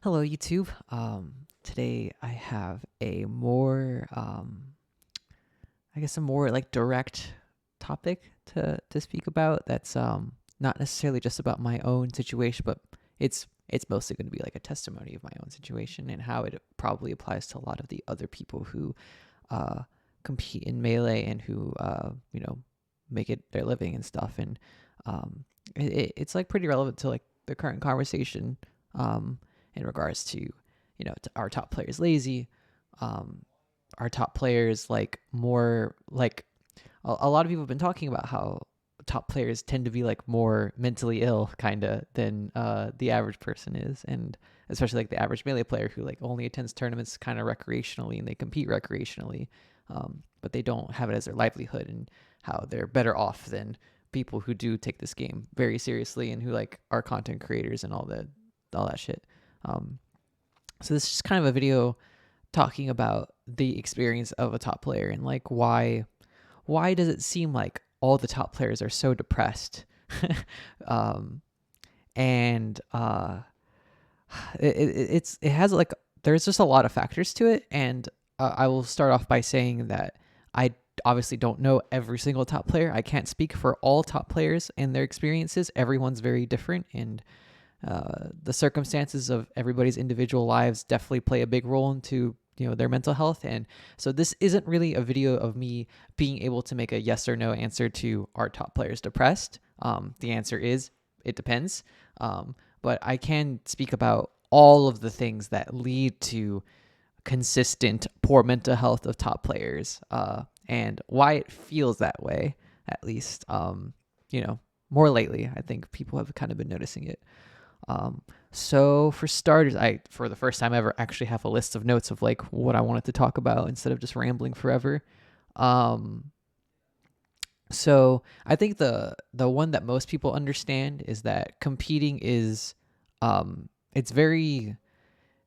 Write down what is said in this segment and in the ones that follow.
Hello, YouTube. Today I have a more, a more like direct topic to speak about. That's not necessarily just about my own situation, but it's mostly going to be like a testimony of my own situation and how it probably applies to a lot of the other people who uh, compete in melee and who make it their living and stuff. And it's like pretty relevant to like the current conversation. In regards to, to our top players lazy, um, our top players like more like a lot of people have been talking about how top players tend to be like more mentally ill kind of than the average person is, and especially like the average melee player who like only attends tournaments kind of recreationally and they compete recreationally, but they don't have it as their livelihood, and how they're better off than people who do take this game very seriously and who like are content creators and all that shit. Um, so this is just kind of a video talking about the experience of a top player and like why does it seem like all the top players are so depressed? um, and it has like there's just a lot of factors to it, and I will start off by saying that I obviously don't know every single top player. I can't speak for all top players and their experiences. Everyone's very different, and the circumstances of everybody's individual lives definitely play a big role into their mental health. And so this isn't really a video of me being able to make a yes or no answer to are top players depressed. The answer is it depends. But I can speak about all of the things that lead to consistent poor mental health of top players, and why it feels that way, at least. More lately, I think people have kind of been noticing it. So for starters, I, for the first time ever, actually have a list of notes of like what I wanted to talk about instead of just rambling forever. Um, so I think the one that most people understand is that competing is, it's very,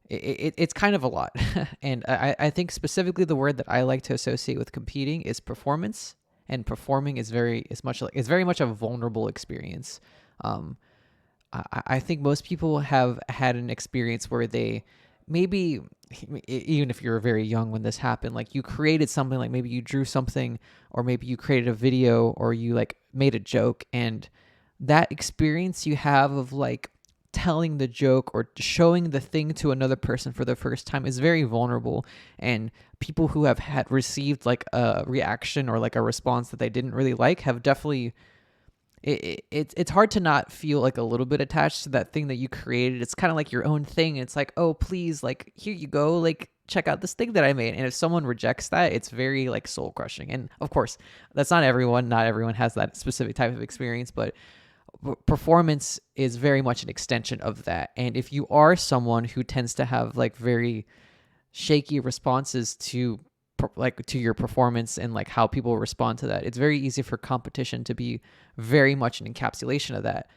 it's kind of a lot. And I think specifically the word that I like to associate with competing is performance. And performing is very much a vulnerable experience. Um, I think most people have had an experience where they maybe, even if you were very young when this happened, like you created something, like maybe you drew something, or maybe you created a video, or you like made a joke, and that experience you have of like telling the joke or showing the thing to another person for the first time is very vulnerable. And people who have had received like a reaction or like a response that they didn't really like have definitely, it's hard to not feel like a little bit attached to that thing that you created. It's kind of like your own thing. It's like, oh, please, like, here you go, like, check out this thing that I made. And if someone rejects that, it's very like soul crushing. And of course, that's not everyone. Not everyone has that specific type of experience, but performance is very much an extension of that. And if you are someone who tends to have like very shaky responses to your performance and like how people respond to that, it's very easy for competition to be very much an encapsulation of that.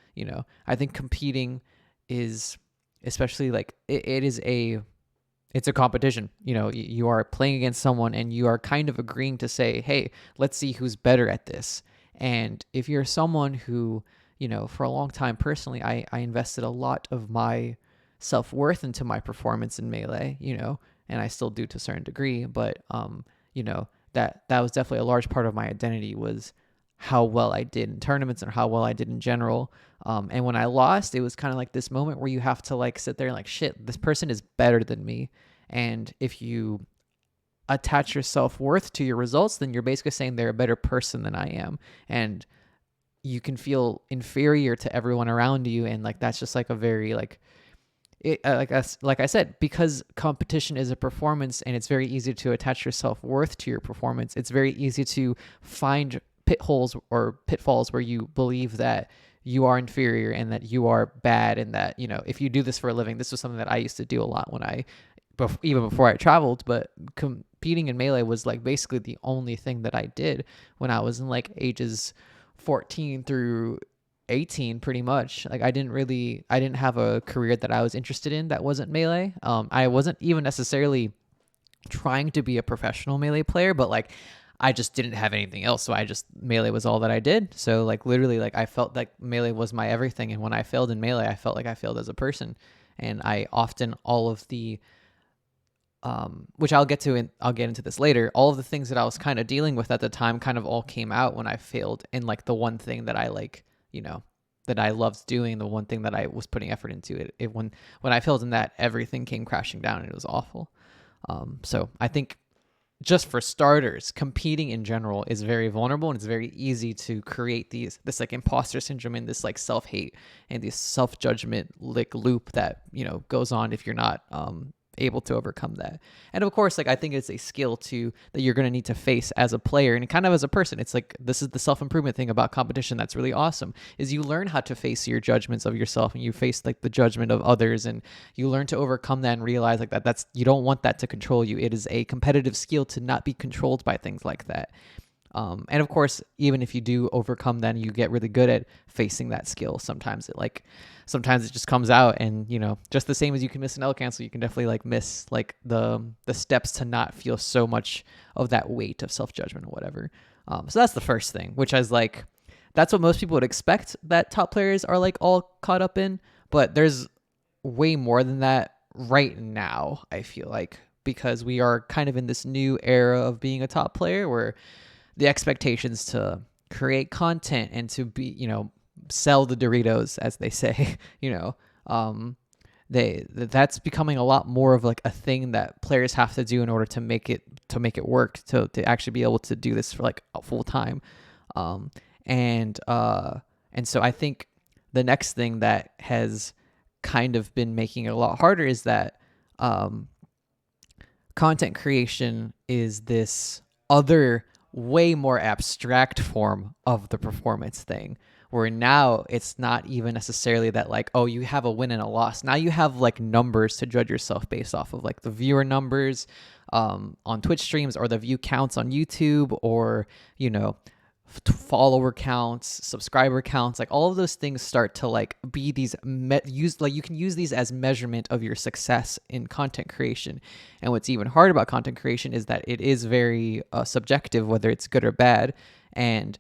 I think competing is, especially like it's a competition. You are playing against someone and you are kind of agreeing to say, hey, let's see who's better at this. And if you're someone who, for a long time personally, I invested a lot of my self-worth into my performance in melee, and I still do to a certain degree, but that was definitely a large part of my identity, was how well I did in tournaments and how well I did in general. And when I lost, it was kind of like this moment where you have to like sit there and like, shit, this person is better than me. And if you attach your self-worth to your results, then you're basically saying they're a better person than I am. And you can feel inferior to everyone around you. And like, that's just like a very like, like I said, because competition is a performance and it's very easy to attach your self-worth to your performance, it's very easy to find pitholes or pitfalls where you believe that you are inferior and that you are bad, and that, if you do this for a living. This was something that I used to do a lot when even before I traveled, but competing in melee was like basically the only thing that I did when I was in like ages 14 through 18, pretty much. Like I didn't have a career that I was interested in that wasn't melee. I wasn't even necessarily trying to be a professional melee player, but like I just didn't have anything else. So melee was all that I did. So like literally, like I felt like melee was my everything. And when I failed in melee, I felt like I failed as a person. And I often, all of the which I'll get to, and I'll get into this later, all of the things that I was kind of dealing with at the time kind of all came out when I failed in like the one thing that I like, that I loved doing, the one thing that I was putting effort into. When I failed in that, everything came crashing down and it was awful. So I think, just for starters, competing in general is very vulnerable, and it's very easy to create this like imposter syndrome and this like self-hate and this self-judgment like loop that, goes on if you're not able to overcome that. And of course, like, I think it's a skill too that you're going to need to face as a player and kind of as a person. It's like, this is the self-improvement thing about competition that's really awesome, is you learn how to face your judgments of yourself, and you face like the judgment of others, and you learn to overcome that and realize like that's, you don't want that to control you. It is a competitive skill to not be controlled by things like that. And of course, even if you do overcome that and you get really good at facing that skill, sometimes it just comes out, and just the same as you can miss an L cancel, you can definitely like miss like the steps to not feel so much of that weight of self-judgment or whatever. So that's the first thing, which is like, that's what most people would expect that top players are like all caught up in, but there's way more than that right now, I feel like, because we are kind of in this new era of being a top player where the expectations to create content and to be, sell the Doritos, as they say, that's becoming a lot more of like a thing that players have to do in order to make it work, to actually be able to do this for like a full time. And so I think the next thing that has kind of been making it a lot harder is that content creation is this other way more abstract form of the performance thing, where now it's not even necessarily that like, oh, you have a win and a loss. Now you have like numbers to judge yourself based off of, like the viewer numbers on Twitch streams, or the view counts on YouTube, or follower counts, subscriber counts. Like all of those things start to like be these you can use these as measurement of your success in content creation. And what's even hard about content creation is that it is very subjective, whether it's good or bad. And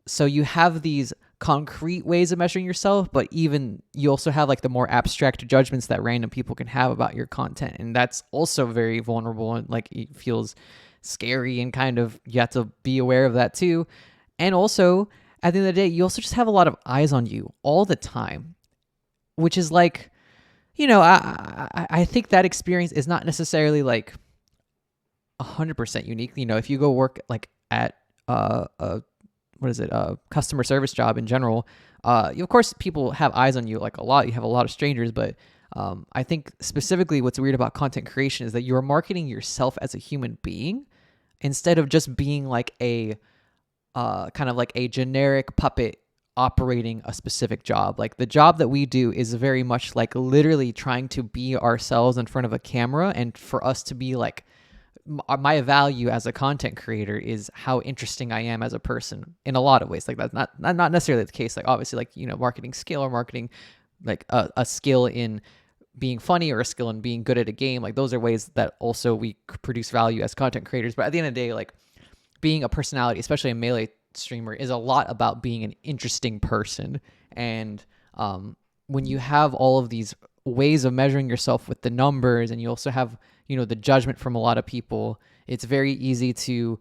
so you have these concrete ways of measuring yourself, but even you also have like the more abstract judgments that random people can have about your content, and that's also very vulnerable, and like it feels scary, and kind of you have to be aware of that too. And also, at the end of the day, you also just have a lot of eyes on you all the time, which is like, I think that experience is not necessarily like 100% unique. If you go work like at a customer service job in general, of course, people have eyes on you like a lot. You have a lot of strangers, but I think specifically what's weird about content creation is that you're marketing yourself as a human being instead of just being like a kind of like a generic puppet operating a specific job. Like the job that we do is very much like literally trying to be ourselves in front of a camera, and for us to be like, my value as a content creator is how interesting I am as a person in a lot of ways. Like that's not necessarily the case. Like obviously, like marketing skill, or marketing like a skill in being funny, or a skill in being good at a game. Like those are ways that also we produce value as content creators. But at the end of the day, like being a personality, especially a Melee streamer, is a lot about being an interesting person. And when you have all of these ways of measuring yourself with the numbers, and you also have the judgment from a lot of people, it's very easy to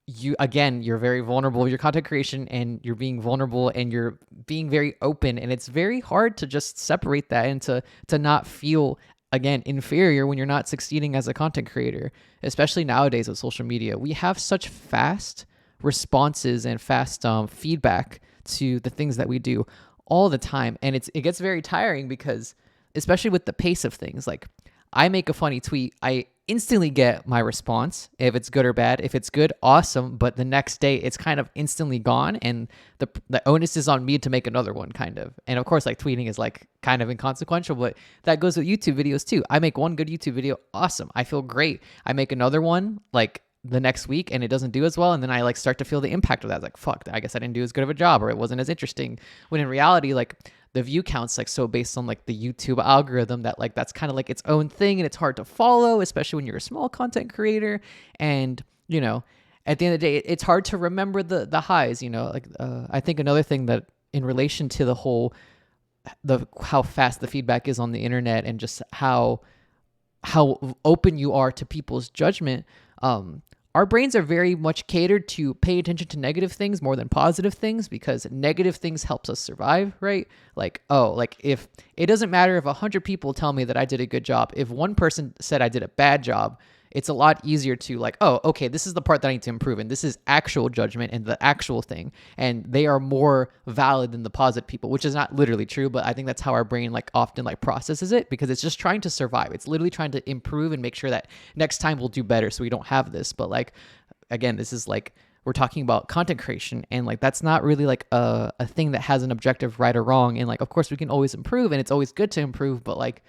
you're very vulnerable with your content creation, and you're being vulnerable, and you're being very open, and it's very hard to just separate that, and to not feel, again, inferior when you're not succeeding as a content creator. Especially nowadays with social media, we have such fast responses and fast feedback to the things that we do all the time, and it gets very tiring, because especially with the pace of things, like I make a funny tweet, I instantly get my response, if it's good or bad. If it's good, awesome, but the next day it's kind of instantly gone, and the onus is on me to make another one, kind of. And of course, like tweeting is like kind of inconsequential, but that goes with YouTube videos too. I make one good YouTube video, awesome, I feel great. I make another one like the next week, and it doesn't do as well, and then I like start to feel the impact of that. It's like, fuck, I guess I didn't do as good of a job, or it wasn't as interesting. When in reality, like the view count's like so based on like the YouTube algorithm that like that's kind of like its own thing, and it's hard to follow, especially when you're a small content creator. And at the end of the day, it's hard to remember the highs. I think another thing that in relation to the whole how fast the feedback is on the internet, and just how open you are to people's judgment, our brains are very much catered to pay attention to negative things more than positive things, because negative things helps us survive, right? Like, oh, like if it doesn't matter if 100 people tell me that I did a good job, if one person said I did a bad job, it's a lot easier to like, oh, okay, this is the part that I need to improve in. This is actual judgment and the actual thing. And they are more valid than the positive people, which is not literally true, but I think that's how our brain like often like processes it, because it's just trying to survive. It's literally trying to improve and make sure that next time we'll do better so we don't have this. But like, again, this is like, we're talking about content creation, and like that's not really like a thing that has an objective right or wrong. And like, of course we can always improve, and it's always good to improve, but like,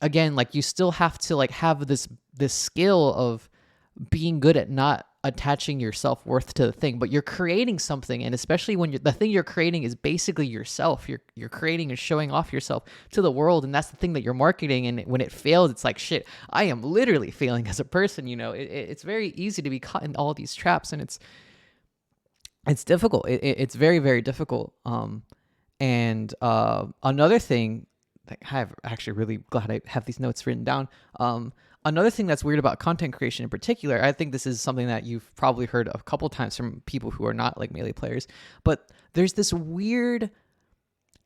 again, like you still have to like have this skill of being good at not attaching your self-worth to the thing, but you're creating something. And especially when the thing you're creating is basically yourself, you're creating and showing off yourself to the world, and that's the thing that you're marketing. And when it fails, it's like, shit, I am literally failing as a person. It's very easy to be caught in all these traps, and it's difficult. It's very, very difficult. And another thing, I'm actually really glad I have these notes written down. Another thing that's weird about content creation in particular, I think this is something that you've probably heard a couple times from people who are not like Melee players, but there's this weird,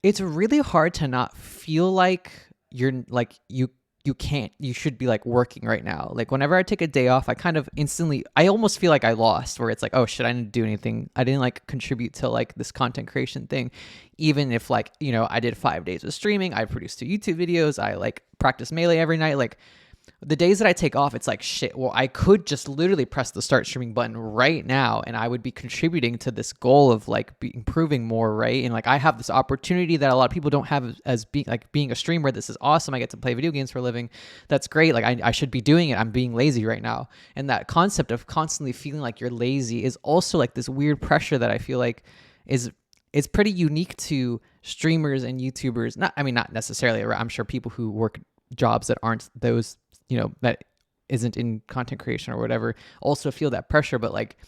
it's really hard to not feel like you're like, you should be like working right now. Like whenever I take a day off, I kind of instantly, I almost feel like I lost, where it's like, oh shit, I didn't do anything. I didn't like contribute to like this content creation thing. Even if like, I did 5 days of streaming, I produced 2 YouTube videos, I like practice Melee every night. Like the days that I take off, it's like, shit, well, I could just literally press the start streaming button right now, and I would be contributing to this goal of like improving more, right? And like I have this opportunity that a lot of people don't have as being a streamer. This is awesome. I get to play video games for a living. That's great. Like I should be doing it. I'm being lazy right now. And that concept of constantly feeling like you're lazy is also like this weird pressure that I feel like is pretty unique to streamers and YouTubers. Not necessarily. I'm sure people who work jobs that aren't those, that isn't in content creation or whatever, also feel that pressure. But like,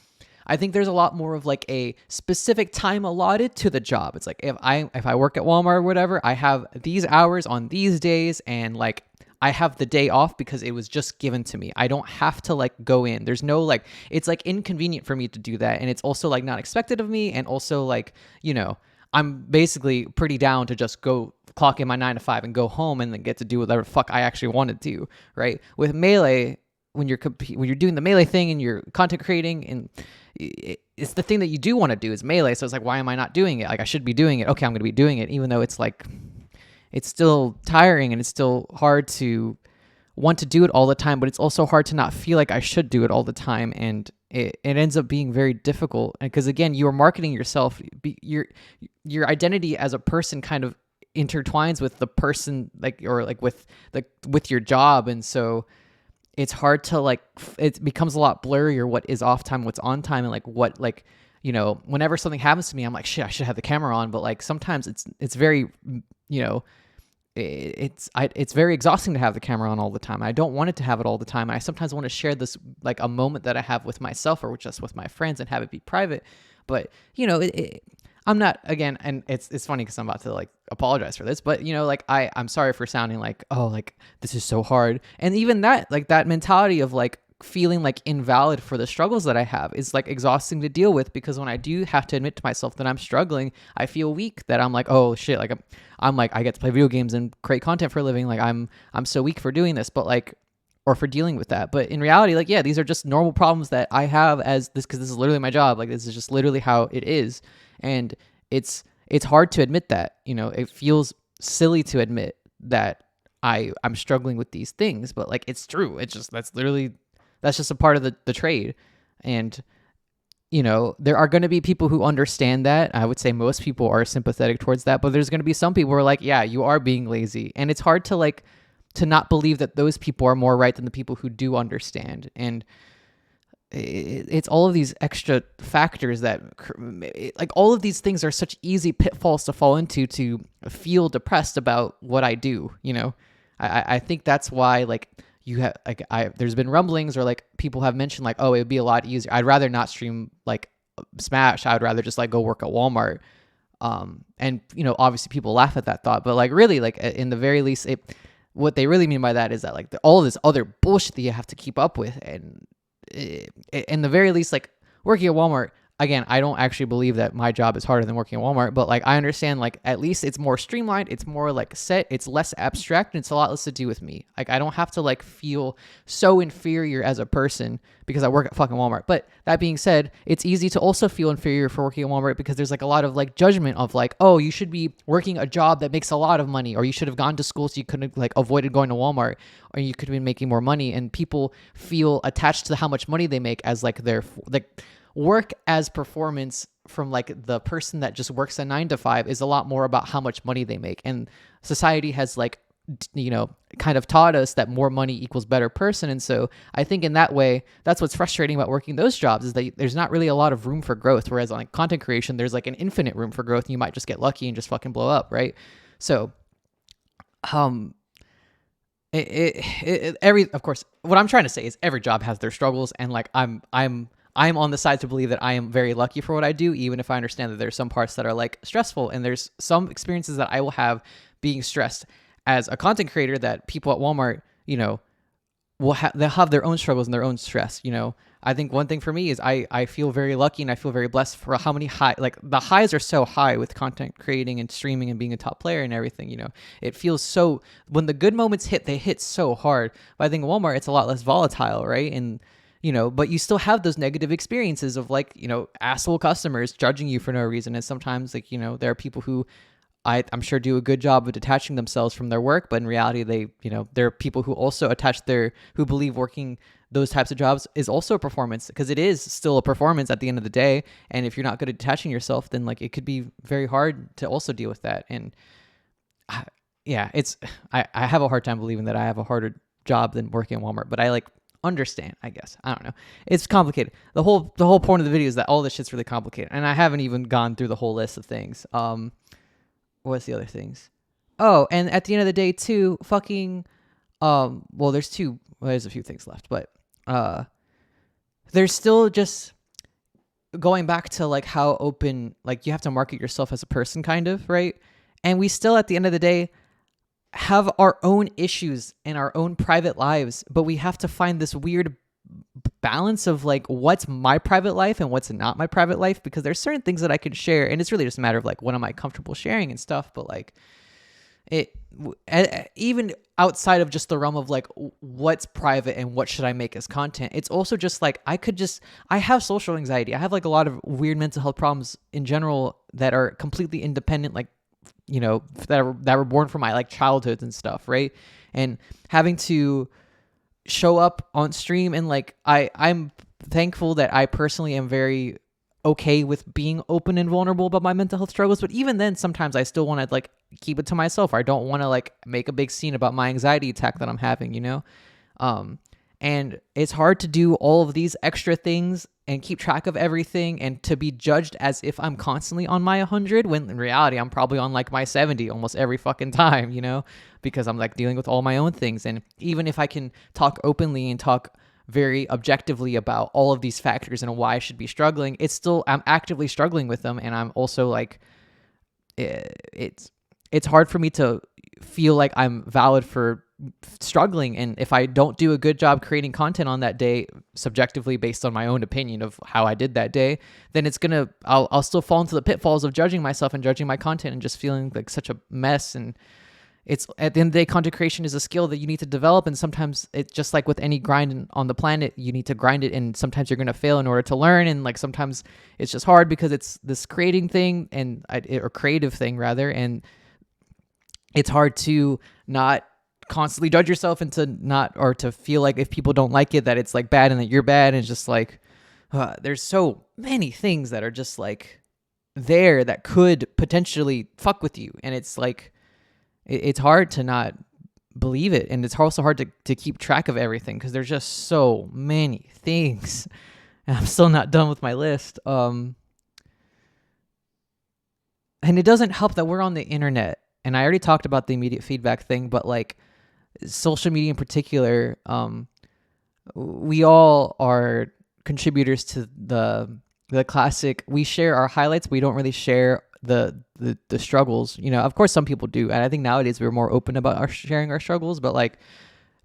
I think there's a lot more of like a specific time allotted to the job. It's like, if I work at Walmart or whatever, I have these hours on these days, and like I have the day off because it was just given to me. I don't have to like go in. There's no like, it's like inconvenient for me to do that. And it's also like not expected of me. And also like, I'm basically pretty down to just go clock in my 9 to 5 and go home and then get to do whatever the fuck I actually want to do, right? With Melee, when you're doing the Melee thing and you're content creating, and it's the thing that you do want to do is Melee. So it's like, why am I not doing it? Like I should be doing it. Okay, I'm going to be doing it, even though it's like, it's still tiring and it's still hard to want to do it all the time, but it's also hard to not feel like I should do it all the time. And it ends up being very difficult, because again, you are marketing yourself. Your identity as a person kind of intertwines with the person, with your job. And so it's hard to like, it becomes a lot blurrier what is off time, what's on time, and like what, like, whenever something happens to me, I'm like, shit, I should have the camera on. But like sometimes it's very, it's very exhausting to have the camera on all the time. I don't want it to have it all the time. I sometimes want to share this, like a moment that I have with myself or just with my friends, and have it be private. But I'm not, again, and it's funny because I'm about to like apologize for this, but like I'm sorry for sounding like, oh, like this is so hard. And even that, like that mentality of like feeling like invalid for the struggles that I have is like exhausting to deal with, because when I do have to admit to myself that I'm struggling, I feel weak, that I'm like, oh shit, like I'm like, I get to play video games and create content for a living. Like I'm so weak for doing this, but like, or for dealing with that. But in reality, like, yeah, these are just normal problems that I have as this, because this is literally my job. Like this is just literally how it is. And it's hard to admit that, it feels silly to admit that I'm struggling with these things, but like, it's true. It's just, that's just a part of the trade. And, there are going to be people who understand that. I would say most people are sympathetic towards that, but there's going to be some people who are like, yeah, you are being lazy. And it's hard to like, to not believe that those people are more right than the people who do understand. And it's all of these extra factors that, like, all of these things are such easy pitfalls to fall into, to feel depressed about what I do. I think that's why, like, you have, like, there's been rumblings, or like people have mentioned like, oh, it would be a lot easier. I'd rather not stream like Smash. I would rather just like go work at Walmart. And obviously people laugh at that thought, but like really, like in the very least, what they really mean by that is that like all this other bullshit that you have to keep up with, and in the very least, like working at Walmart. Again, I don't actually believe that my job is harder than working at Walmart, but like I understand, like at least it's more streamlined, it's more like set, it's less abstract, and it's a lot less to do with me. Like I don't have to like feel so inferior as a person because I work at fucking Walmart. But that being said, it's easy to also feel inferior for working at Walmart because there's like a lot of like judgment of like, oh, you should be working a job that makes a lot of money, or you should have gone to school so you could have like avoided going to Walmart, or you could have been making more money. And people feel attached to how much money they make as like their like work as performance from like the person that just works a 9 to 5 is a lot more about how much money they make. And society has like, kind of taught us that more money equals better person. And so I think in that way, that's what's frustrating about working those jobs, is that there's not really a lot of room for growth. Whereas on like content creation, there's like an infinite room for growth, and you might just get lucky and just fucking blow up. Right. So, of course, what I'm trying to say is every job has their struggles, and like I'm on the side to believe that I am very lucky for what I do, even if I understand that there's some parts that are like stressful, and there's some experiences that I will have being stressed as a content creator that people at Walmart, they'll have their own struggles and their own stress. I think one thing for me is I feel very lucky, and I feel very blessed for how many like the highs are so high with content creating and streaming and being a top player and everything. It feels so, when the good moments hit, they hit so hard. But I think Walmart, it's a lot less volatile, right? And but you still have those negative experiences of like, asshole customers judging you for no reason. And sometimes like, there are people who I'm sure do a good job of detaching themselves from their work, but in reality, there are people who also who believe working those types of jobs is also a performance, because it is still a performance at the end of the day. And if you're not good at detaching yourself, then like it could be very hard to also deal with that. And I have a hard time believing that I have a harder job than working at Walmart, but I like understand, I guess. I don't know. It's complicated. The whole point of the video is that all this shit's really complicated, and I haven't even gone through the whole list of things. What's the other things? Oh, and at the end of the day too, fucking there's a few things left, but there's still just going back to like how open, like you have to market yourself as a person, kind of, right? And we still at the end of the day have our own issues and our own private lives, but we have to find this weird balance of like what's my private life and what's not my private life, because there's certain things that I can share, and it's really just a matter of like what am I comfortable sharing and stuff. But like even outside of just the realm of like what's private and what should I make as content, it's also just like I have social anxiety. I have like a lot of weird mental health problems in general that are completely independent, like that were born from my like childhoods and stuff, right? And having to show up on stream, and like I'm thankful that I personally am very okay with being open and vulnerable about my mental health struggles, but even then sometimes I still want to like keep it to myself. I don't want to like make a big scene about my anxiety attack that I'm having, and it's hard to do all of these extra things and keep track of everything, and to be judged as if I'm constantly on my 100, when in reality I'm probably on like my 70 almost every fucking time, because I'm like dealing with all my own things. And even if I can talk openly and talk very objectively about all of these factors and why I should be struggling, I'm actively struggling with them. And I'm also like, it's hard for me to feel like I'm valid for struggling. And if I don't do a good job creating content on that day, subjectively based on my own opinion of how I did that day, then I'll still fall into the pitfalls of judging myself and judging my content and just feeling like such a mess. And it's, at the end of the day, content creation is a skill that you need to develop. And sometimes it's just like with any grind on the planet, you need to grind it. And sometimes you're going to fail in order to learn. And like, sometimes it's just hard because it's this creating thing or creative thing rather. And it's hard to not constantly judge yourself and to feel like if people don't like it, that it's like bad and that you're bad. And it's just like, there's so many things that are just like there that could potentially fuck with you. And it's like, it's hard to not believe it. And it's also hard to keep track of everything because there's just so many things. And I'm still not done with my list. And it doesn't help that we're on the internet. And I already talked about the immediate feedback thing, but like social media in particular, we all are contributors to the classic, we share our highlights, we don't really share the struggles. You know, of course some people do, and I think nowadays we're more open about sharing our struggles. But like,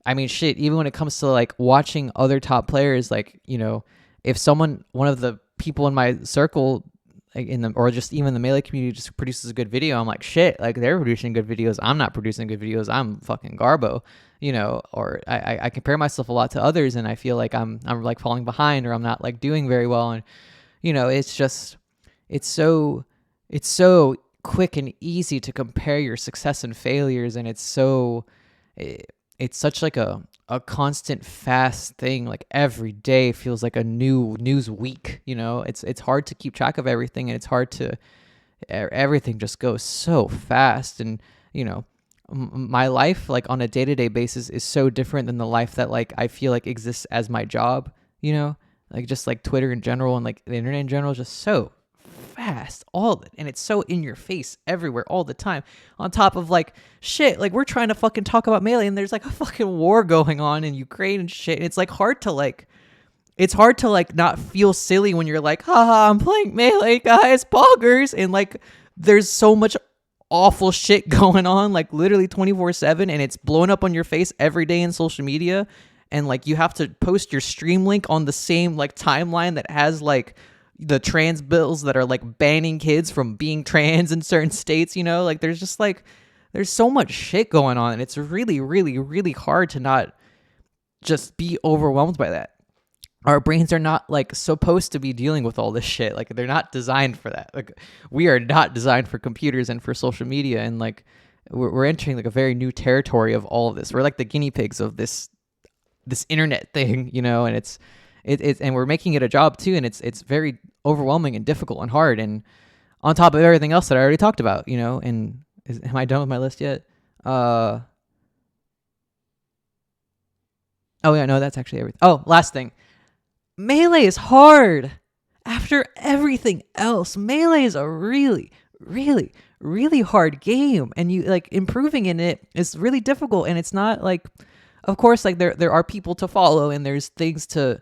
I mean, shit, even when it comes to like watching other top players, like, you know, if one of the people in my circle, like or just even the Melee community, just produces a good video, I'm like, shit, like they're producing good videos, I'm not producing good videos, I'm fucking garbo, you know. Or I compare myself a lot to others, and I feel like I'm like falling behind, or I'm not like doing very well. And you know, it's just, it's so quick and easy to compare your success and failures, and it's such like a constant fast thing. Like every day feels like a new news week, you know. It's hard to keep track of everything, and it's hard to, everything just goes so fast. And you know, my life like on a day-to-day basis is so different than the life that like I feel like exists as my job, you know. Like just like Twitter in general and like the internet in general is just so fast, all of it, and it's so in your face everywhere all the time. On top of like shit, like we're trying to fucking talk about Melee, and there's like a fucking war going on in Ukraine and shit. And it's hard to like not feel silly when you're like, haha, I'm playing Melee, guys, poggers, and like there's so much awful shit going on, like literally 24/7, and it's blowing up on your face every day in social media. And like you have to post your stream link on the same like timeline that has like the trans bills that are like banning kids from being trans in certain states, you know. Like there's just like, there's so much shit going on, and it's really, really, really hard to not just be overwhelmed by that. Our brains are not like supposed to be dealing with all this shit. Like they're not designed for that. Like we are not designed for computers and for social media. And like we're entering like a very new territory of all of this. We're like the guinea pigs of this internet thing, you know. And it's and we're making it a job too, and it's very overwhelming and difficult and hard, and on top of everything else that I already talked about, you know. And am I done with my list yet? Oh yeah, no, that's actually everything. Oh, last thing, Melee is hard. After everything else, Melee is a really, really, really hard game, and you like improving in it is really difficult. And it's not like, of course, like there are people to follow and there's things to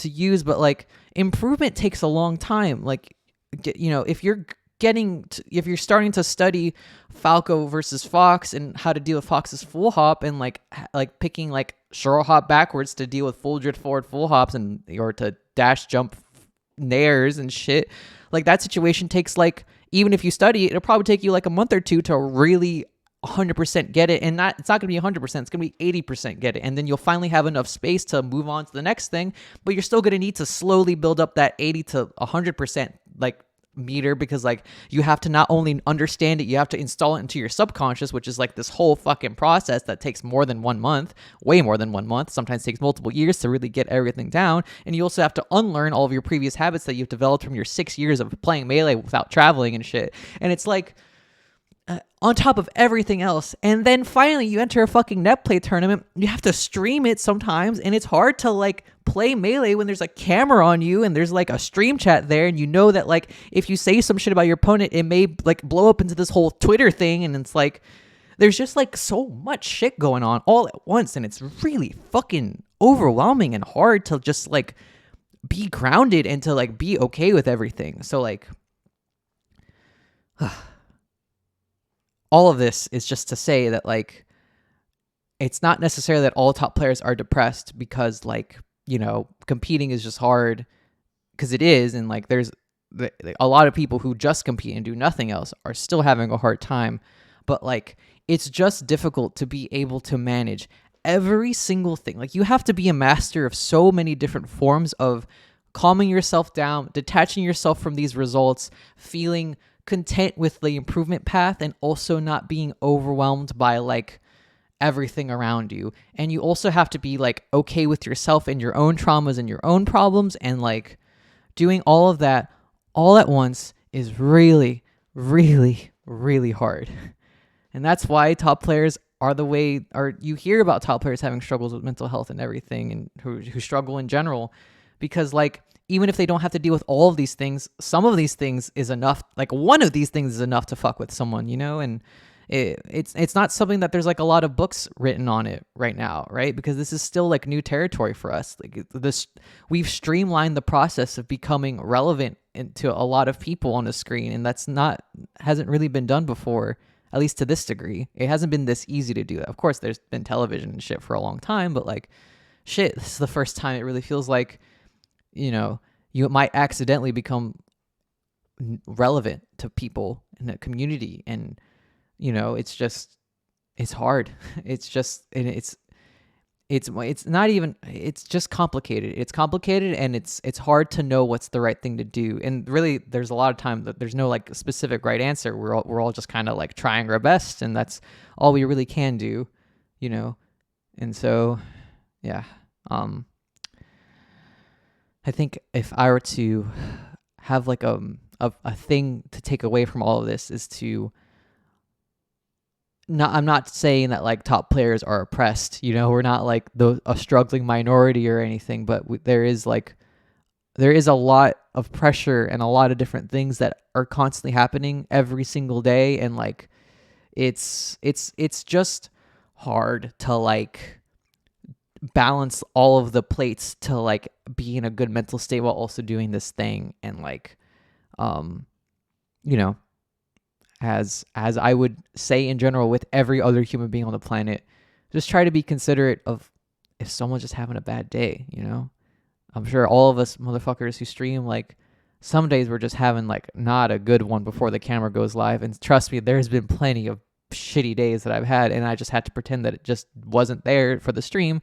use, but like improvement takes a long time. Like, you know, if you're starting to study Falco versus Fox and how to deal with Fox's full hop, and like picking like short hop backwards to deal with full drift forward full hops, and or to dash jump nairs and shit, like that situation takes like, even if you study it, it'll probably take you like a month or two to really 100% get it. And it's not going to be 100%, it's going to be 80% get it, and then you'll finally have enough space to move on to the next thing. But you're still going to need to slowly build up that 80 to 100% like meter, because like you have to not only understand it, you have to install it into your subconscious, which is like this whole fucking process that takes more than 1 month, way more than 1 month, sometimes takes multiple years to really get everything down. And you also have to unlearn all of your previous habits that you've developed from your 6 years of playing Melee without traveling and shit. And it's like, on top of everything else. And then finally you enter a fucking net play tournament, you have to stream it sometimes, and it's hard to like play Melee when there's a camera on you and there's like a stream chat there, and you know that like if you say some shit about your opponent, it may like blow up into this whole Twitter thing. And it's like there's just like so much shit going on all at once, and it's really fucking overwhelming and hard to just like be grounded and to like be okay with everything. So like all of this is just to say that like it's not necessarily that all top players are depressed, because like, you know, competing is just hard, because it is. And like there's a lot of people who just compete and do nothing else are still having a hard time. But like it's just difficult to be able to manage every single thing. Like you have to be a master of so many different forms of calming yourself down, detaching yourself from these results, feeling content with the improvement path, and also not being overwhelmed by like everything around you. And you also have to be like okay with yourself and your own traumas and your own problems, and like doing all of that all at once is really, really, really hard. And that's why top players are the way, or you hear about top players having struggles with mental health and everything, and who struggle in general, because like even if they don't have to deal with all of these things, some of these things is enough. Like one of these things is enough to fuck with someone, you know. And It's not something that there's like a lot of books written on it right now, right? Because this is still like new territory for us. Like this, we've streamlined the process of becoming relevant to a lot of people on the screen, and hasn't really been done before, at least to this degree. It hasn't been this easy to do that. Of course, there's been television and shit for a long time, but like, shit, this is the first time it really feels like, you might accidentally become relevant to people in a community. And it's hard. It's not even, it's just complicated. It's complicated, and it's hard to know what's the right thing to do. And really, there's a lot of time that there's no like specific right answer. We're all just kind of like trying our best, and that's all we really can do, And so, yeah. I think if I were to have like a thing to take away from all of this is to I'm not saying that like top players are oppressed, we're not like a struggling minority or anything, but there is a lot of pressure and a lot of different things that are constantly happening every single day. And like, it's just hard to like balance all of the plates to like be in a good mental state while also doing this thing. And like, as I would say in general with every other human being on the planet, just try to be considerate of if someone's just having a bad day. I'm sure all of us motherfuckers who stream, like, some days we're just having like not a good one before the camera goes live. And trust me, there's been plenty of shitty days that I've had, and I just had to pretend that it just wasn't there for the stream.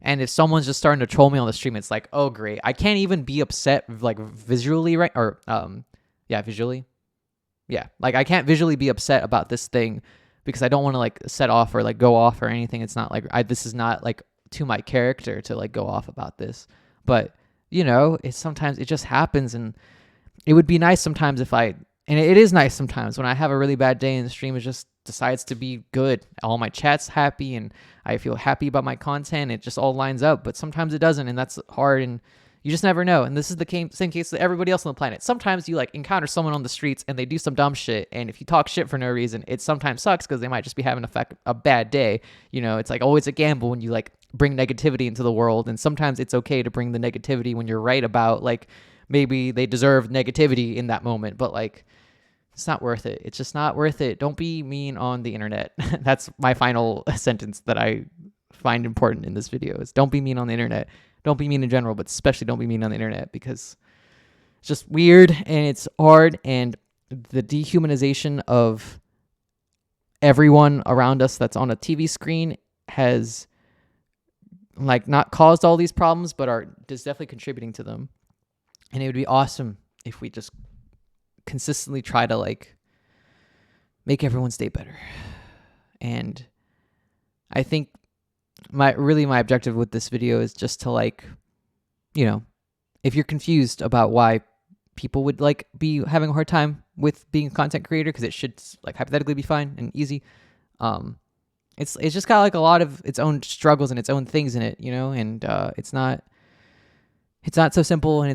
And if someone's just starting to troll me on the stream, it's like, oh great, I can't even be upset like visually, right? Or visually. Yeah, like I can't visually be upset about this thing because I don't want to like set off or like go off or anything. It's not like this is not like to my character to like go off about this. But it's sometimes it just happens, and it would be nice sometimes and it is nice sometimes when I have a really bad day and the stream just decides to be good. All my chat's happy and I feel happy about my content. It just all lines up, but sometimes it doesn't, and that's hard, and you just never know. And this is the same case with everybody else on the planet. Sometimes you like encounter someone on the streets and they do some dumb shit, and if you talk shit for no reason, it sometimes sucks because they might just be having a bad day. It's like always a gamble when you like bring negativity into the world, and sometimes it's okay to bring the negativity when you're right about like maybe they deserve negativity in that moment, but like it's not worth it. It's just not worth it. Don't be mean on the internet. That's my final sentence that I find important in this video is don't be mean on the internet. Don't be mean in general, but especially don't be mean on the internet, because it's just weird and it's hard, and the dehumanization of everyone around us that's on a TV screen has like not caused all these problems, but are just definitely contributing to them. And it would be awesome if we just consistently try to like make everyone's day better. And I think my objective with this video is just to like, if you're confused about why people would like be having a hard time with being a content creator, because it should like hypothetically be fine and easy. It's just got like a lot of its own struggles and its own things in it, and it's not so simple, and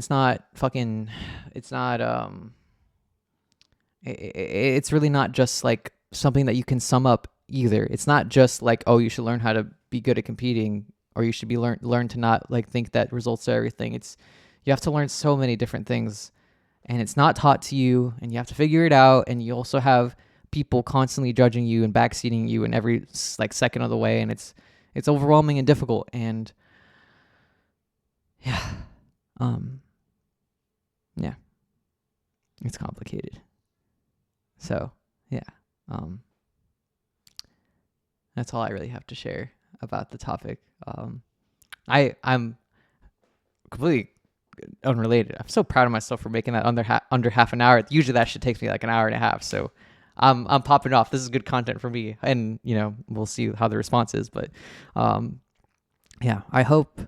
it's really not just like something that you can sum up either. It's not just like, oh, you should learn how to be good at competing, or you should be learn to not like think that results are everything. You have to learn so many different things, and it's not taught to you, and you have to figure it out. And you also have people constantly judging you and backseating you in every like second of the way, and it's overwhelming and difficult. And yeah, it's complicated. So yeah, that's all I really have to share about the topic. I'm completely unrelated. I'm so proud of myself for making that under half an hour. Usually that shit takes me like an hour and a half. So I'm popping off. This is good content for me, and we'll see how the response is. But yeah, I hope.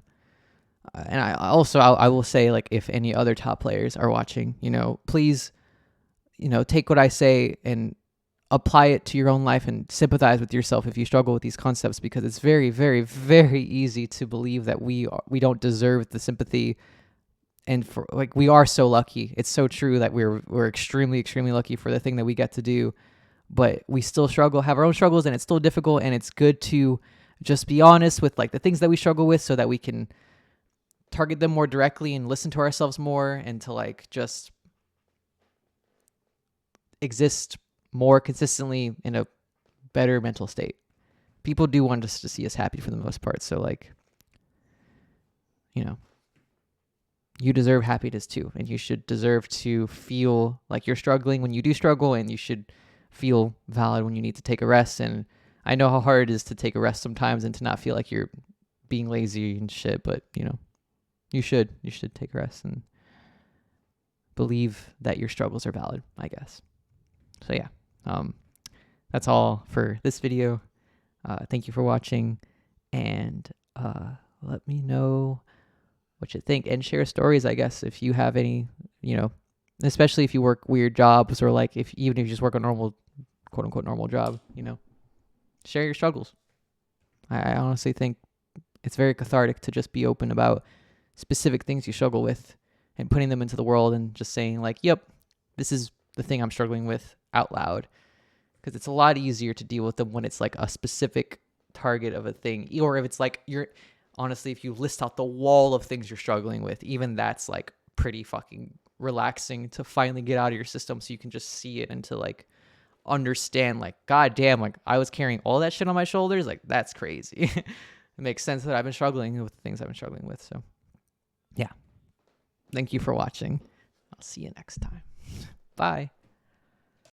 And I will say, like, if any other top players are watching, please, take what I say and apply it to your own life and sympathize with yourself if you struggle with these concepts, because it's very, very, very easy to believe that we don't deserve the sympathy. And for like, we are so lucky. It's so true that we're extremely, extremely lucky for the thing that we get to do. but we still struggle, have our own struggles, and it's still difficult. And it's good to just be honest with like the things that we struggle with so that we can target them more directly and listen to ourselves more, and to like just exist more consistently in a better mental state. People do want us to see us happy for the most part. So like, you know, you deserve happiness too. And you should deserve to feel like you're struggling when you do struggle, and you should feel valid when you need to take a rest. And I know how hard it is to take a rest sometimes and to not feel like you're being lazy and shit, but you know, you should take a rest and believe that your struggles are valid, I guess. So yeah, that's all for this video. Thank you for watching, and let me know what you think, and share stories, I guess, if you have any, you know, especially if you work weird jobs, or like even if you just work a normal, quote unquote, normal job, you know, share your struggles. I honestly think it's very cathartic to just be open about specific things you struggle with and putting them into the world, and just saying like, yep, this is the thing I'm struggling with out loud. Because it's a lot easier to deal with them when it's like a specific target of a thing, or if it's like honestly, if you list out the wall of things you're struggling with, even that's like pretty fucking relaxing to finally get out of your system, so you can just see it and to like understand like, god damn, like I was carrying all that shit on my shoulders, like that's crazy. It makes sense that I've been struggling with the things I've been struggling with. So yeah, thank you for watching. I'll see you next time. Bye.